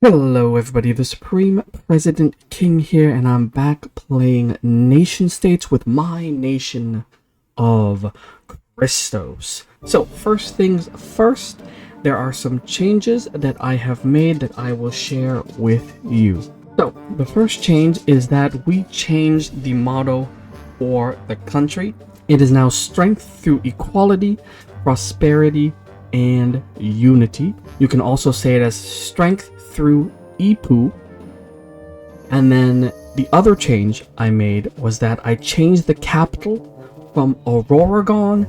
Hello everybody, the Supreme President King here, and I'm back playing NationStates with my nation of Christos. So, first things first, there are some changes that I have made that I will share with you. So, the first change is that we changed the motto for the country. It is now strength through equality, prosperity, and unity. You can also say it as strength through Ipu. And then the other change I made was that I changed the capital from Auroragon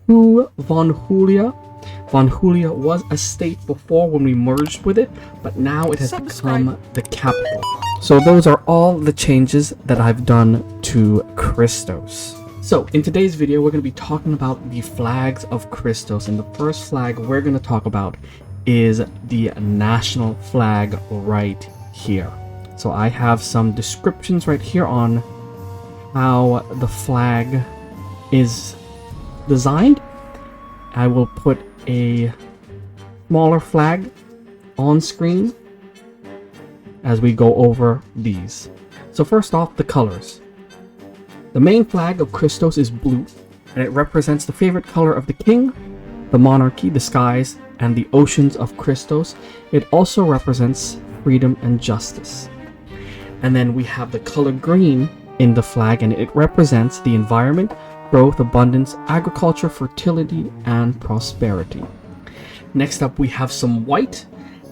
to Von Julia. Von Julia was a state before when we merged with it, but now it has become the capital. So those are all the changes that I've done to Christos. So in today's video, we're going to be talking about the flags of Christos, and the first flag we're going to talk about is the national flag right here. So I have some descriptions right here on how the flag is designed. I will put a smaller flag on screen as we go over these. So first off, the colors. The main flag of Christos is blue, and it represents the favorite color of the king, the monarchy, the skies, and the oceans of Christos. It also represents freedom and justice. And then we have the color green in the flag, and it represents the environment, growth, abundance, agriculture, fertility, and prosperity. Next up, we have some white,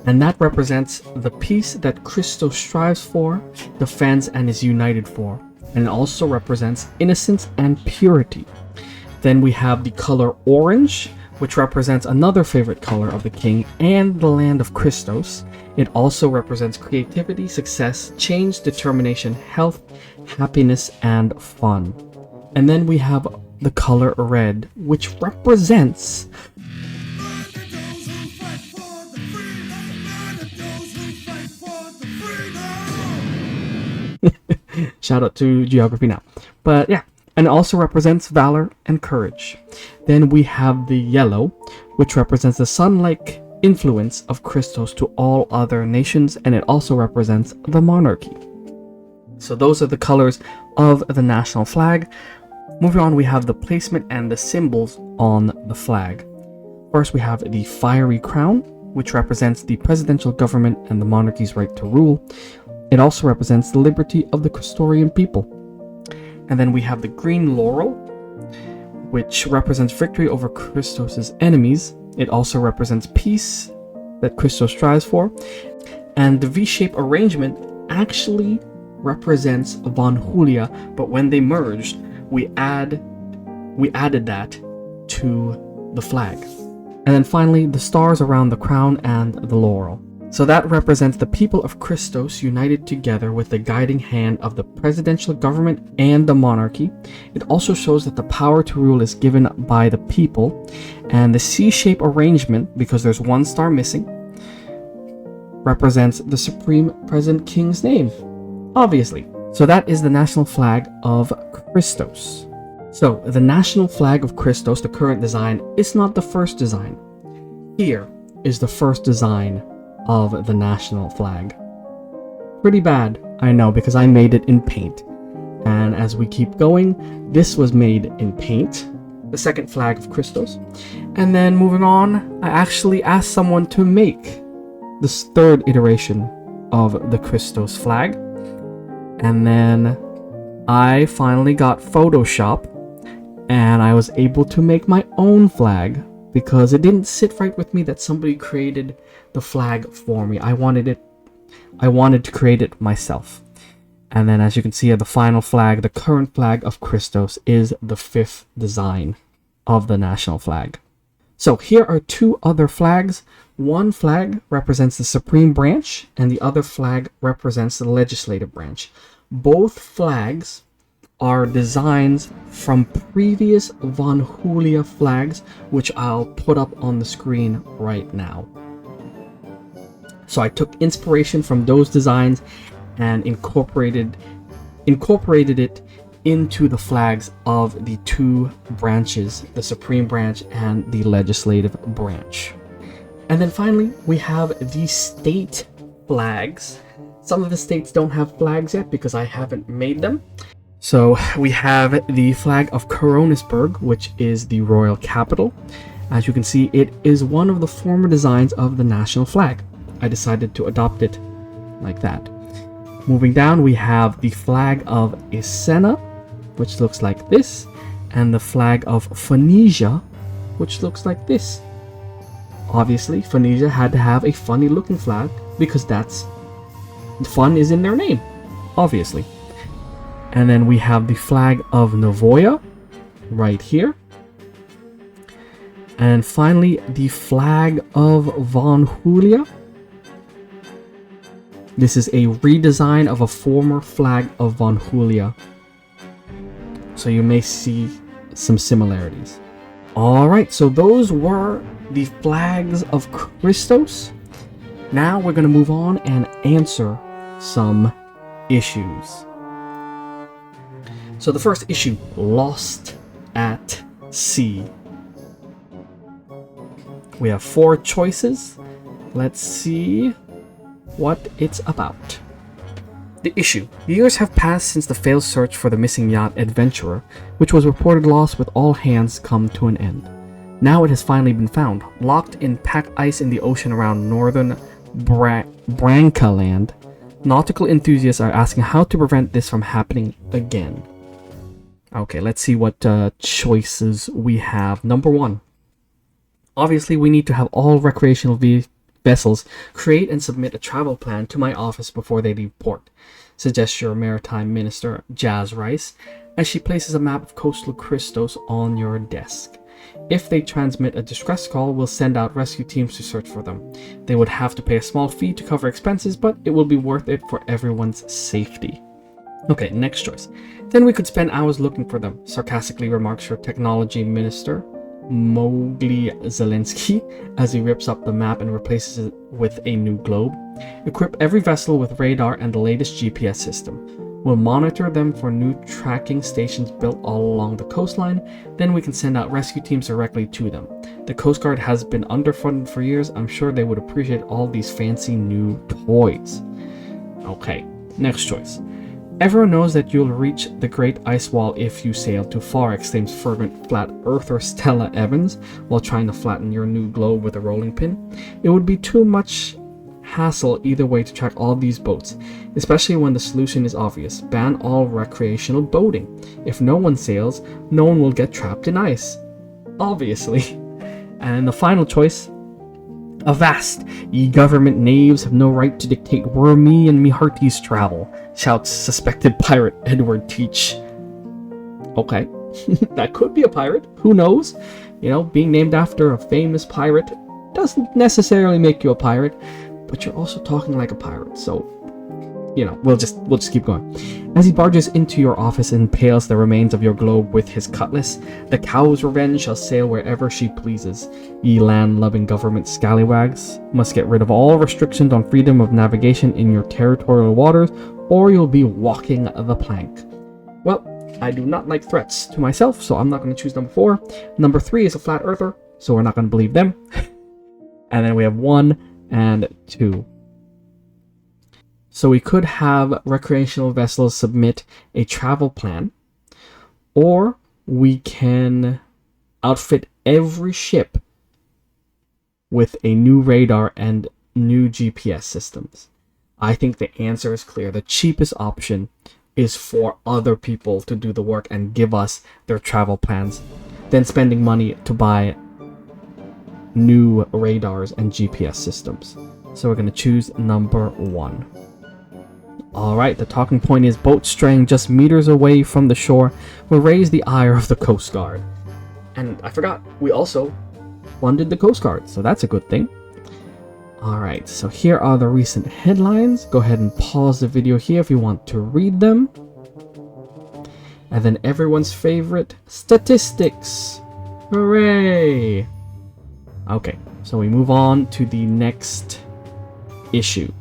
and that represents the peace that Christos strives for, defends, and is united for. And it also represents innocence and purity. Then we have the color orange, which represents another favorite color of the king and the land of Christos. It also represents creativity, success, change, determination, health, happiness, and fun. And then we have the color red, which represents shout out to geography now. But yeah, and it also represents valor and courage. Then we have the yellow, which represents the sun-like influence of Christos to all other nations, and it also represents the monarchy. So those are the colors of the national flag. Moving on, we have the placement and the symbols on the flag. First, we have the fiery crown, which represents the presidential government and the monarchy's right to rule. It also represents the liberty of the Christorian people. And then we have the green laurel, which represents victory over Christos' enemies. It also represents peace that Christos strives for. And the V-shaped arrangement actually represents Von Julia, but when they merged, we added that to the flag. And then finally, the stars around the crown and the laurel. So that represents the people of Christos united together with the guiding hand of the presidential government and the monarchy. It also shows that the power to rule is given by the people. And the C-shaped arrangement, because there's one star missing, represents the Supreme President King's name, obviously. So that is the national flag of Christos. So the national flag of Christos, the current design, is not the first design. Here is the first design of the national flag. Pretty bad, I know, because I made it in paint. And as we keep going, this was made in paint, the second flag of Christos. And then moving on, I actually asked someone to make this third iteration of the Christos flag. And then I finally got Photoshop, and I was able to make my own flag, because it didn't sit right with me that somebody created the flag for me. I wanted to create it myself. And then as you can see, the final flag, the current flag of Christos, is the fifth design of the national flag. So here are two other flags. One flag represents the Supreme Branch, and the other flag represents the Legislative Branch. Both flags are designs from previous Von Julia flags, which I'll put up on the screen right now. So I took inspiration from those designs and incorporated it into the flags of the two branches, the Supreme Branch and the Legislative Branch. And then finally, we have the state flags. Some of the states don't have flags yet because I haven't made them. So we have the flag of Kronosburg, which is the royal capital. As you can see, it is one of the former designs of the national flag. I decided to adopt it like that. Moving down, we have the flag of Isena, which looks like this, and the flag of Phoenicia, which looks like this. Obviously, Phoenicia had to have a funny looking flag because that's fun is in their name, obviously. And then we have the flag of Novoya right here. And finally, the flag of Von Julia. This is a redesign of a former flag of Von Julia. So you may see some similarities. Alright, so those were the flags of Christos. Now we're going to move on and answer some issues. So the first issue, Lost at Sea. We have 4 choices. Let's see what it's about. The issue. Years have passed since the failed search for the missing yacht Adventurer, which was reported lost with all hands come to an end. Now it has finally been found, locked in pack ice in the ocean around northern Brancaland. Nautical enthusiasts are asking how to prevent this from happening again. Okay, let's see what choices we have. Number 1. Obviously, we need to have all recreational vessels create and submit a travel plan to my office before they leave port, suggests your Maritime Minister, Jazz Rice, as she places a map of coastal Christos on your desk. If they transmit a distress call, we'll send out rescue teams to search for them. They would have to pay a small fee to cover expenses, but it will be worth it for everyone's safety. Okay, next choice. Then we could spend hours looking for them, sarcastically remarks your Technology Minister, Mowgli Zelensky, as he rips up the map and replaces it with a new globe. Equip every vessel with radar and the latest GPS system. We'll monitor them for new tracking stations built all along the coastline, then we can send out rescue teams directly to them. The Coast Guard has been underfunded for years. I'm sure they would appreciate all these fancy new toys. Okay, next choice. Everyone knows that you'll reach the Great Ice Wall if you sail too far, exclaims fervent flat earther Stella Evans while trying to flatten your new globe with a rolling pin. It would be too much hassle either way to track all these boats, especially when the solution is obvious. Ban all recreational boating. If no one sails, no one will get trapped in ice. Obviously. And the final choice. Avast! Ye government knaves have no right to dictate where me and me hearties travel, shouts suspected pirate Edward Teach. Okay, that could be a pirate, who knows? You know, being named after a famous pirate doesn't necessarily make you a pirate, but you're also talking like a pirate, so, you know, we'll just keep going. As he barges into your office and impales the remains of your globe with his cutlass, the cow's revenge shall sail wherever she pleases. Ye land-loving government scallywags must get rid of all restrictions on freedom of navigation in your territorial waters, or you'll be walking the plank. Well, I do not like threats to myself, so I'm not going to choose number 4. Number 3 is a flat earther, so we're not going to believe them. And then we have 1 and 2. So we could have recreational vessels submit a travel plan, or we can outfit every ship with a new radar and new GPS systems. I think the answer is clear. The cheapest option is for other people to do the work and give us their travel plans, than spending money to buy new radars and GPS systems. So we're going to choose number 1. Alright, the talking point is boat straying just meters away from the shore will raise the ire of the Coast Guard. And I forgot, we also funded the Coast Guard, so that's a good thing. Alright, so here are the recent headlines. Go ahead and pause the video here if you want to read them. And then everyone's favorite, statistics. Hooray! Okay, so we move on to the next issue.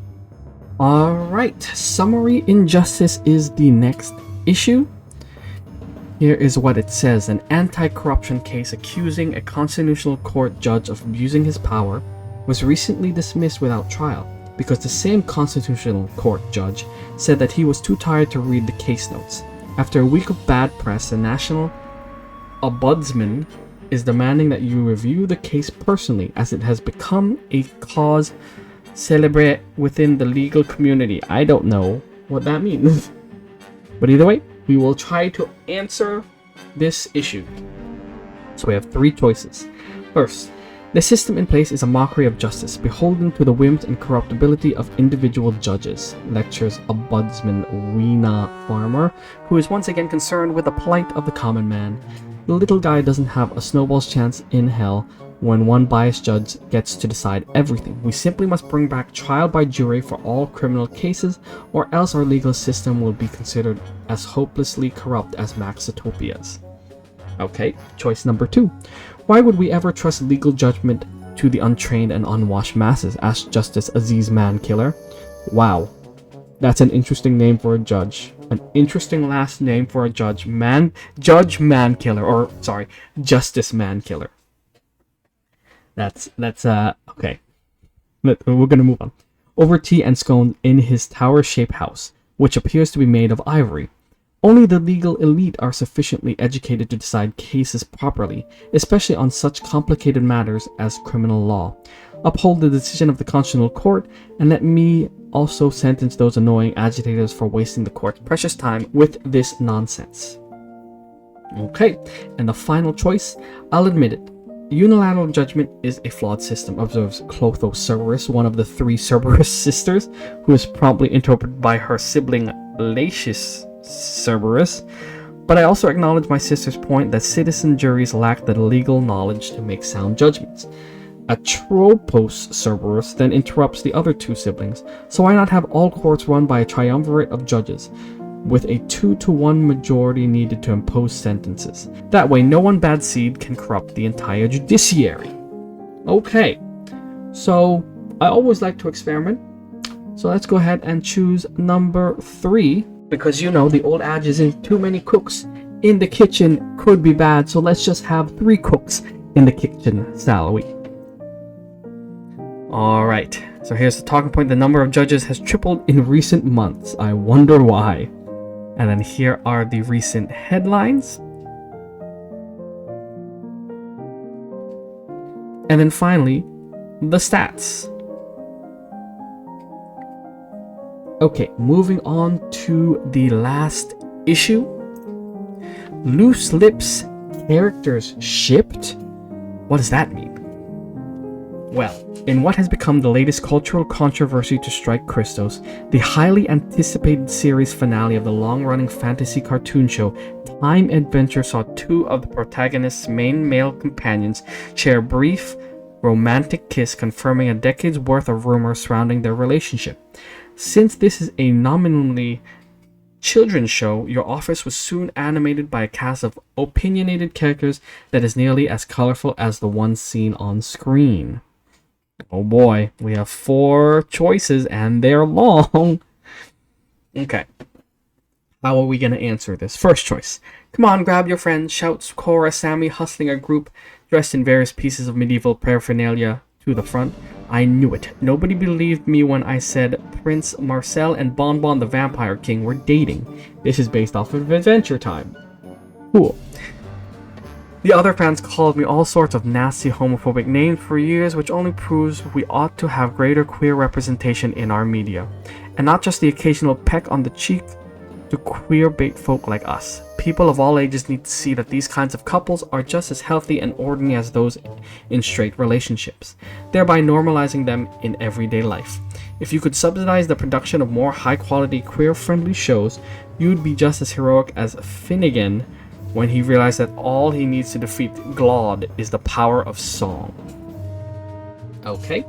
Alright, summary injustice is the next issue. Here is what it says. An anti-corruption case accusing a constitutional court judge of abusing his power was recently dismissed without trial because the same Constitutional Court judge said that he was too tired to read the case notes. After a week of bad press, the National Ombudsman is demanding that you review the case personally, as it has become a cause célèbre within the legal community. I don't know what that means. But either way, we will try to answer this issue. So we have three choices. First, the system in place is a mockery of justice, beholden to the whims and corruptibility of individual judges, lectures Ombudsman Weena Farmer, who is once again concerned with the plight of the common man. The little guy doesn't have a snowball's chance in hell when one biased judge gets to decide everything. We simply must bring back trial by jury for all criminal cases, or else our legal system will be considered as hopelessly corrupt as Maxitopia's. Okay, choice number 2. Why would we ever trust legal judgment to the untrained and unwashed masses? Asked Justice Aziz Mankiller. Wow, that's an interesting name for a judge. An interesting last name for a judge. Judge Mankiller, or sorry, Justice Mankiller. That's okay. We're gonna move on. Over tea and scones in his tower-shaped house, which appears to be made of ivory. Only the legal elite are sufficiently educated to decide cases properly, especially on such complicated matters as criminal law. Uphold the decision of the Constitutional Court, and let me also sentence those annoying agitators for wasting the court's precious time with this nonsense. Okay, and the final choice, I'll admit it. Unilateral judgment is a flawed system, observes Clotho Cerberus, one of the 3 Cerberus sisters, who is promptly interpreted by her sibling Latius Cerberus. But I also acknowledge my sister's point that citizen juries lack the legal knowledge to make sound judgments. Atropos Cerberus then interrupts the other 2 siblings, so why not have all courts run by a triumvirate of judges, with a 2-to-1 majority needed to impose sentences. That way, no one bad seed can corrupt the entire judiciary. Okay, so I always like to experiment, so let's go ahead and choose number 3, because you know the old adage isn't too many cooks in the kitchen could be bad, so let's just have 3 cooks in the kitchen, shall we? Alright, so here's the talking point. The number of judges has tripled in recent months. I wonder why. And then here are the recent headlines. And then finally, the stats. Okay, moving on to the last issue. Loose lips characters shipped? What does that mean? Well, in what has become the latest cultural controversy to strike Christos, the highly anticipated series finale of the long-running fantasy cartoon show Time Adventure saw 2 of the protagonist's main male companions share a brief, romantic kiss, confirming a decade's worth of rumors surrounding their relationship. Since this is a nominally children's show, your office was soon animated by a cast of opinionated characters that is nearly as colorful as the one seen on screen. Oh boy, we have 4 choices and they're long. Okay, how are we going to answer this? First choice. Come on, grab your friends, shouts Cora Sammy, hustling a group dressed in various pieces of medieval paraphernalia to the front. I knew it. Nobody believed me when I said Prince Marcel and Bonbon the Vampire King were dating. This is based off of Adventure Time. Cool. The other fans called me all sorts of nasty homophobic names for years, which only proves we ought to have greater queer representation in our media. And not just the occasional peck on the cheek to queer bait folk like us. People of all ages need to see that these kinds of couples are just as healthy and ordinary as those in straight relationships, thereby normalizing them in everyday life. If you could subsidize the production of more high-quality queer-friendly shows, you'd be just as heroic as Finnegan when he realized that all he needs to defeat Glaude is the power of song. Okay,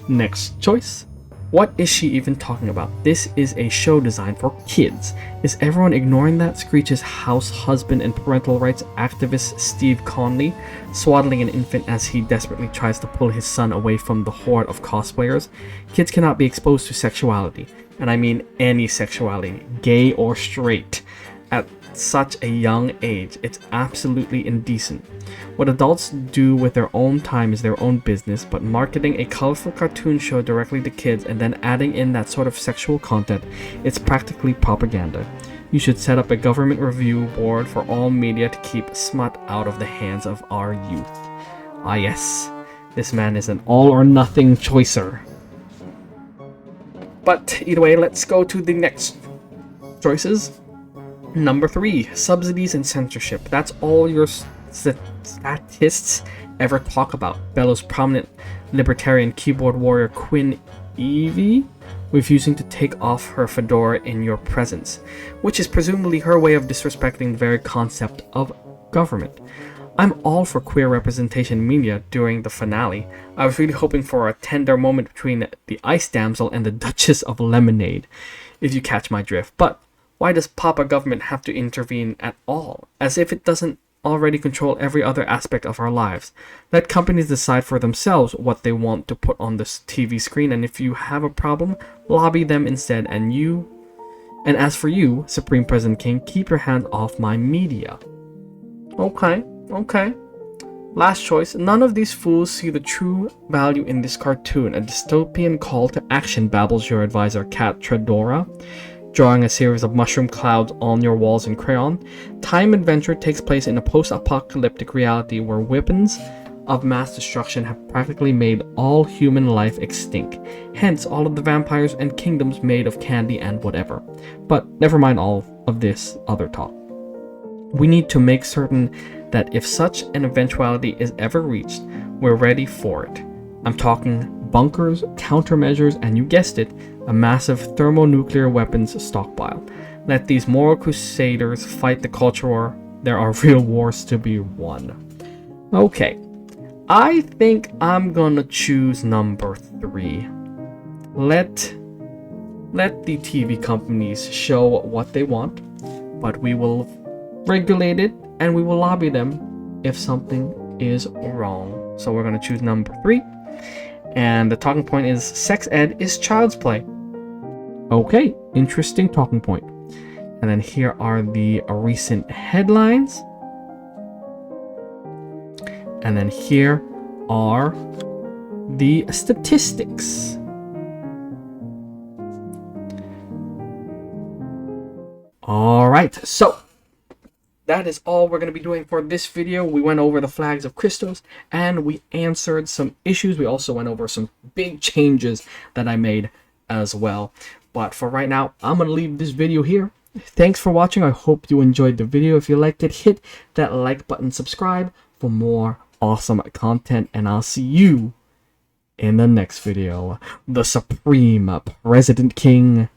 next choice. What is she even talking about? This is a show designed for kids. Is everyone ignoring that? Screeches house husband and parental rights activist Steve Conley, swaddling an infant as he desperately tries to pull his son away from the horde of cosplayers. Kids cannot be exposed to sexuality, and I mean any sexuality, gay or straight, at such a young age. It's absolutely indecent. What adults do with their own time is their own business, but marketing a colorful cartoon show directly to kids and then adding in that sort of sexual content, it's practically propaganda. You should set up a government review board for all media to keep smut out of the hands of our youth. Ah yes, this man is an all or nothing choicer. But either way, let's go to the next choices. Number 3, subsidies and censorship. That's all your statists ever talk about. Bellow's prominent libertarian keyboard warrior Quinn Evie refusing to take off her fedora in your presence, which is presumably her way of disrespecting the very concept of government. I'm all for queer representation in media during the finale. I was really hoping for a tender moment between the Ice Damsel and the Duchess of Lemonade, if you catch my drift. But why does Papa Government have to intervene at all? As if it doesn't already control every other aspect of our lives. Let companies decide for themselves what they want to put on this TV screen, and if you have a problem, lobby them instead. And as for you, Supreme President King, keep your hands off my media. Okay. Last choice. None of these fools see the true value in this cartoon. A dystopian call to action, babbles your advisor Cat Tredora, drawing a series of mushroom clouds on your walls in crayon. Time adventure takes place in a post-apocalyptic reality where weapons of mass destruction have practically made all human life extinct. Hence all of the vampires and kingdoms made of candy and whatever. But never mind all of this other talk. We need to make certain that if such an eventuality is ever reached, we're ready for it. I'm talking bunkers, countermeasures, and you guessed it, a massive thermonuclear weapons stockpile. Let these moral crusaders fight the culture war. There are real wars to be won. Okay, I think I'm gonna choose number 3. Let the TV companies show what they want, but we will regulate it and we will lobby them if something is wrong. So we're gonna choose number 3. And the talking point is sex ed is child's play. Okay, interesting talking point. And then here are the recent headlines. And then here are the statistics. All right, so that is all we're going to be doing for this video. We went over the flags of Christos and we answered some issues. We also went over some big changes that I made as well. But for right now, I'm going to leave this video here. Thanks for watching. I hope you enjoyed the video. If you liked it, hit that like button, subscribe for more awesome content, and I'll see you in the next video. The Supreme President King